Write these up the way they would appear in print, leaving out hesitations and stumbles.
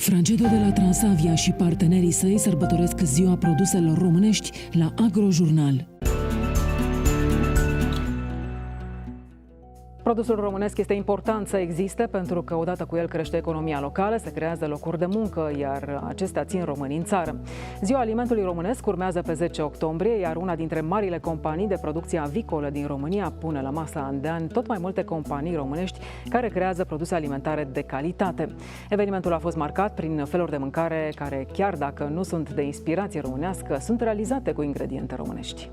Frangedo de la Transavia și partenerii săi sărbătoresc Ziua Produselor Românești la Agrojurnal. Produsul românesc este important să existe pentru că odată cu el crește economia locală, se creează locuri de muncă, iar acestea țin românii în țară. Ziua alimentului românesc urmează pe 10 octombrie, iar una dintre marile companii de producție avicolă din România pune la masa an de an tot mai multe companii românești care creează produse alimentare de calitate. Evenimentul a fost marcat prin feluri de mâncare care, chiar dacă nu sunt de inspirație românească, sunt realizate cu ingrediente românești.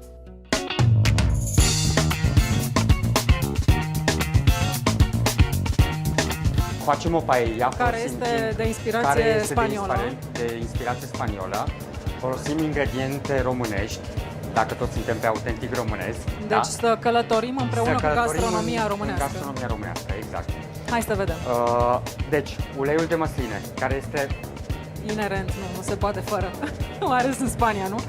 Facem o paella care este de inspirație spaniolă. De inspirație spaniolă. Folosim ingrediente românești, dacă toți suntem pe autentic românesc. Deci da? Să călătorim împreună cu gastronomia românească. Gastronomia românească, exact. Hai să vedem. Deci, uleiul de măsline, care este... Inerent, nu se poate fără. Mai ales în Spania, nu?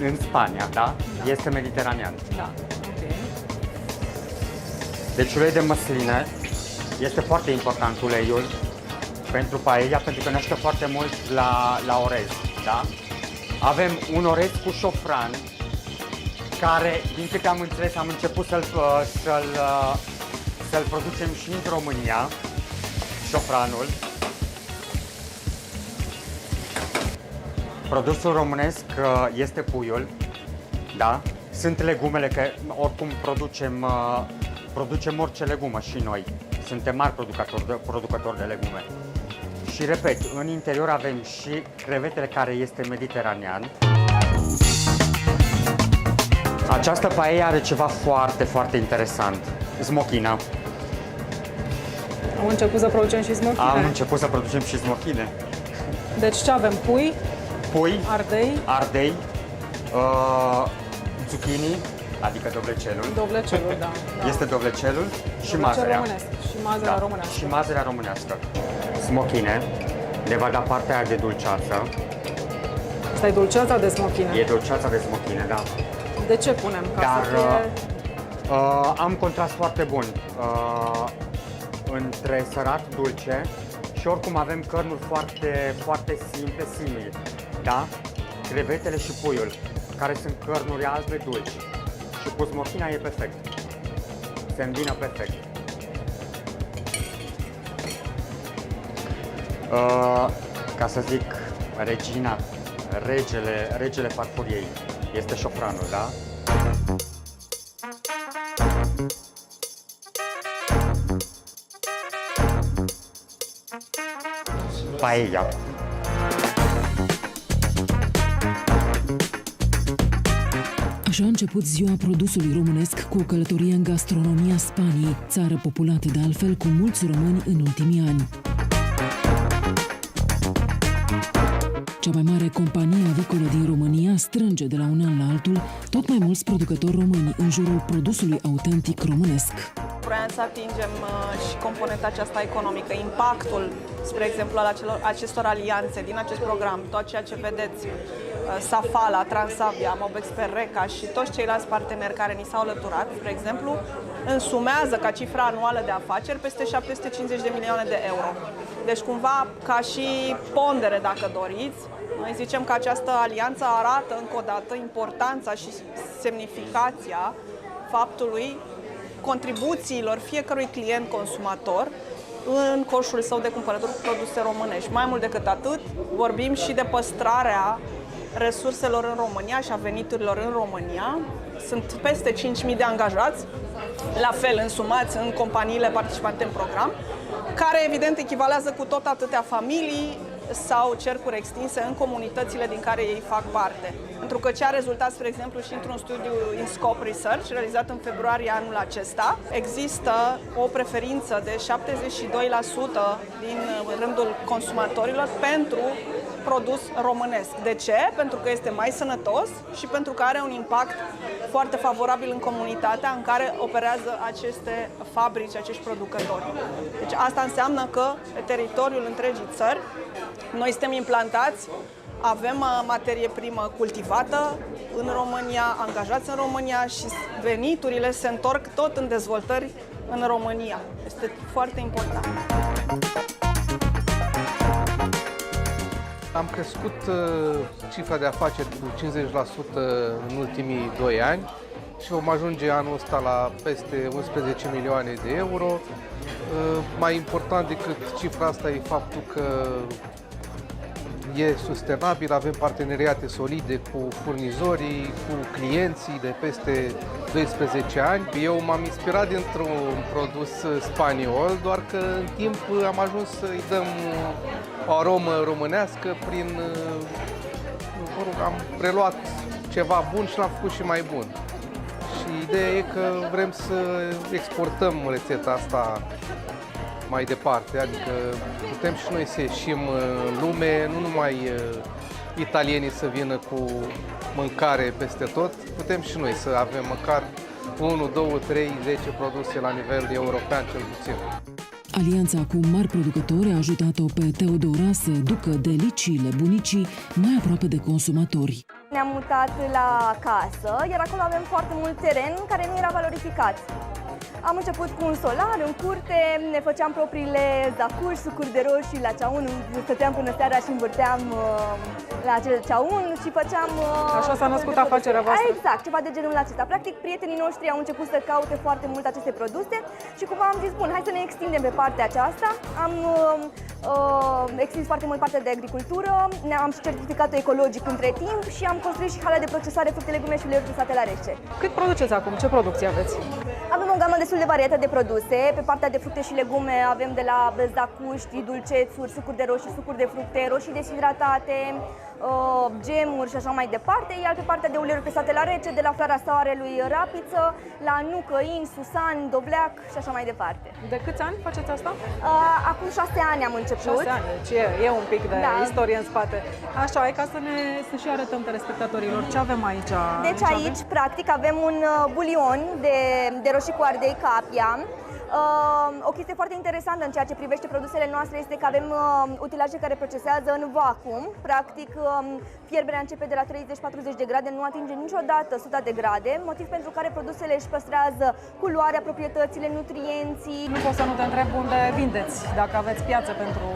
În Spania, da? Este mediteranean. Da, ok. Deci, ulei de măsline. Este foarte important uleiul pentru paella, pentru că ne ajută foarte mult la orez, da? Avem un orez cu șofran, care, din câte am înțeles, am început să-l producem și în România, șofranul. Produsul românesc este puiul, da? Sunt legumele, că oricum producem orice legumă și noi. Suntem mari producători de legume. Și repet, în interior avem și crevetele, care este mediteranean. Această paella are ceva foarte, foarte interesant. Smochina. Am început să producem și smochine. Am început să producem și smochine. Deci ce avem? Pui, ardei, zucchini, adică dovlecelul. Dovlecelul, da. Este dovlecelul și mazărea. Și mazărea românească. Și mazărea românească. Smochine, le va da partea aia de dulceață. Asta e dulceața de smochine. E dulceața de smochine, da. De ce punem? Ca să fie... am contrast foarte bun între sărat, dulce și oricum avem cărnuri foarte, foarte simple, da? Crevetele și puiul, care sunt cărnuri albe, dulci. Și cu smochina e perfect. Se îmbină perfect. Ca să zic, regele farfuriei este șofranul, da? Paella. Așa a început Ziua Produsului Românesc cu o călătorie în gastronomia Spaniei, țară populată de altfel cu mulți români în ultimii ani. Cea mai mare companie avicolă din România strânge de la un an la altul tot mai mulți producători români în jurul produsului autentic românesc. Vroiam să atingem și componenta aceasta economică, impactul, spre exemplu, al acestor alianțe din acest program, tot ceea ce vedeți, Safala, Transavia, Mobexper, Reca și toți ceilalți parteneri care ni s-au alăturat, spre exemplu, însumează ca cifra anuală de afaceri peste 750 de milioane de euro. Deci, cumva, ca și pondere, dacă doriți, noi zicem că această alianță arată încă o dată importanța și semnificația faptului contribuțiilor fiecărui client consumator în coșul său de cumpărături cu produse românești. Mai mult decât atât, vorbim și de păstrarea resurselor în România și a veniturilor în România. Sunt peste 5.000 de angajați, la fel însumați în companiile participante în program, care evident echivalează cu tot atâtea familii sau cercuri extinse în comunitățile din care ei fac parte. Pentru că ce a rezultat, spre exemplu, și într-un studiu InScope Research, realizat în februarie anul acesta, există o preferință de 72% din rândul consumatorilor pentru produs românesc. De ce? Pentru că este mai sănătos și pentru că are un impact foarte favorabil în comunitatea în care operează aceste fabrici, acești producători. Deci asta înseamnă că pe teritoriul întregii țări noi suntem implantați, avem materie primă cultivată în România, angajați în România și veniturile se întorc tot în dezvoltări în România. Este foarte important. Am crescut cifra de afaceri cu 50% în ultimii 2 ani și vom ajunge anul ăsta la peste 11 milioane de euro. Mai important decât cifra asta e faptul că e sustenabil, avem parteneriate solide cu furnizorii, cu clienții de peste 12 ani. Eu m-am inspirat dintr-un produs spaniol, doar că în timp am ajuns să-i dăm o aromă românească prin... am preluat ceva bun și l-am făcut și mai bun. Și ideea e că vrem să exportăm rețeta asta mai departe, adică putem și noi să ieșim în lume, nu numai italienii să vină cu mâncare peste tot, putem și noi să avem măcar 1, 2, 3, 10 produse la nivel european cel puțin. Alianța cu mari producători a ajutat-o pe Teodora să ducă deliciile bunicii mai aproape de consumatori. Ne-am mutat la casă, iar acolo avem foarte mult teren care nu era valorificat. Am început cu un solar în curte, ne făceam propriile zacuși, sucuri de roșii la ceaun, stăteam până seara și învârteam la acel ceaun și făceam... Așa s-a născut afacerea voastră? Exact, ceva de genul acesta. Practic, prietenii noștri au început să caute foarte mult aceste produse și cumva am zis, bun, hai să ne extindem pe partea aceasta. Am extins foarte mult partea de agricultură, am și certificatul ecologic între timp și am construit și hala de procesare fructe, legume și uleiuri presate la rece. Cât produceți acum? Ce producție aveți? Avem o gamă destul de variată de produse. Pe partea de fructe și legume avem de la zacuști, dulcețuri, sucuri de roșii, sucuri de fructe, roșii deshidratate, gemuri și așa mai departe, iar pe partea de uleiuri presate la rece, de la floarea soarelui rapiță, la nucă, in, susan, dovleac și așa mai departe. De câți ani faceți asta? Acum 6 ani am început. 6 ani, deci e un pic de istorie în spate. Așa, e ca să și arătăm telespectatorilor ce avem aici. Deci aici, practic, avem un bulion de roșii cu ardei capia. O chestie foarte interesantă în ceea ce privește produsele noastre este că avem utilaje care procesează în vacuum. Practic, fierberea începe de la 30-40 de grade, nu atinge niciodată 100 de grade, motiv pentru care produsele își păstrează culoarea, proprietățile, nutrienții. Nu pot să nu te întreb unde vindeți, dacă aveți piață pentru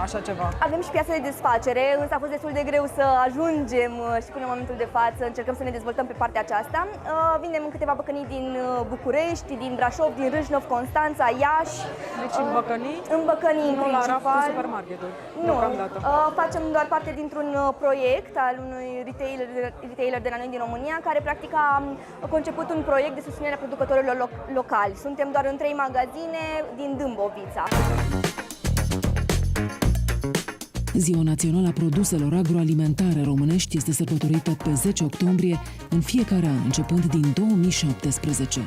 așa ceva. Avem și piață de desfacere, însă a fost destul de greu să ajungem și până în momentul de față încercăm să ne dezvoltăm pe partea aceasta. Vindem în câteva băcănii din București, din Brașov, din Râșnov, Constanța, Iași. Deci în băcănii? În băcănii, în principal. Nu la raft în supermarketuri? Nu, facem doar parte dintr-un proiect al unui retailer de la noi din România, care practic a conceput un proiect de susținere a producătorilor locali. Suntem doar în 3 magazine din Dâmbovița. Ziua Națională a Produselor Agroalimentare Românești este sărbătorită pe 10 octombrie în fiecare an, începând din 2017.